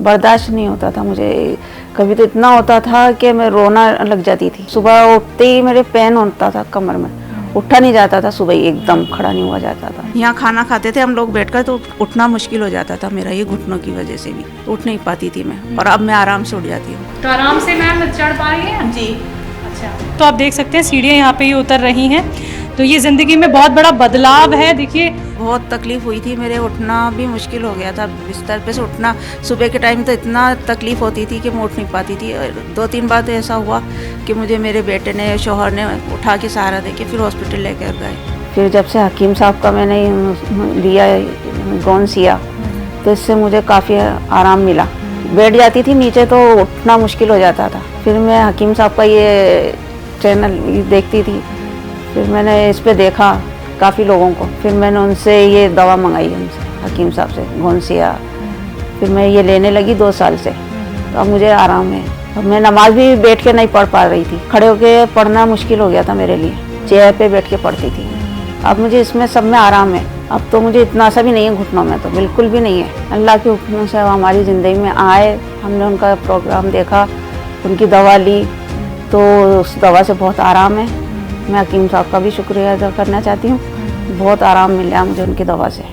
बर्दाश्त नहीं होता था मुझे। कभी तो इतना होता था कि मैं रोना लग जाती थी। सुबह उठते ही मेरे पेन होता था कमर में, उठा नहीं जाता था, सुबह ही एकदम खड़ा नहीं हुआ जाता था। यहाँ खाना खाते थे हम लोग बैठकर, तो उठना मुश्किल हो जाता था मेरा, ये घुटनों की वजह से भी उठ नहीं पाती थी मैं। और अब मैं आराम से उठ जाती हूँ। तो आराम से मैम चढ़ पा रही हैं जी। अच्छा, तो आप देख सकते हैं सीढ़ियाँ यहाँ पे ही उतर रही हैं। तो ये ज़िंदगी में बहुत बड़ा बदलाव है। देखिए बहुत तकलीफ हुई थी, मेरे उठना भी मुश्किल हो गया था। बिस्तर पे से उठना सुबह के टाइम तो इतना तकलीफ होती थी कि मैं उठ नहीं पाती थी। 2-3 बार तो ऐसा हुआ कि मुझे मेरे बेटे ने, शौहर ने उठा के सहारा दे के फिर हॉस्पिटल लेकर गए। फिर जब से हकीम साहब का मैंने लिया गोनसिया, तो इससे मुझे काफ़ी आराम मिला। बैठ जाती थी नीचे तो उठना मुश्किल हो जाता था। फिर मैं हकीम साहब का ये चैनल देखती थी, फिर मैंने इस पे देखा काफ़ी लोगों को, फिर मैंने उनसे ये दवा मंगाई, उनसे हकीम साहब से गोनसिया। फिर मैं ये लेने लगी 2 साल से, तो अब मुझे आराम है। अब मैं नमाज भी बैठ के नहीं पढ़ पा रही थी, खड़े होके पढ़ना मुश्किल हो गया था मेरे लिए, चेयर पे बैठ के पढ़ती थी। अब मुझे इसमें सब में आराम है। अब तो मुझे इतना सा भी नहीं है घुटनों में, तो बिल्कुल भी नहीं है। अल्लाह के हुक्म से हमारी ज़िंदगी में आए, हमने उनका प्रोग्राम देखा, उनकी दवा ली, तो उस दवा से बहुत आराम है। मैं हकीम साहब का भी शुक्रिया अदा करना चाहती हूँ। बहुत आराम मिला मुझे उनकी दवा से।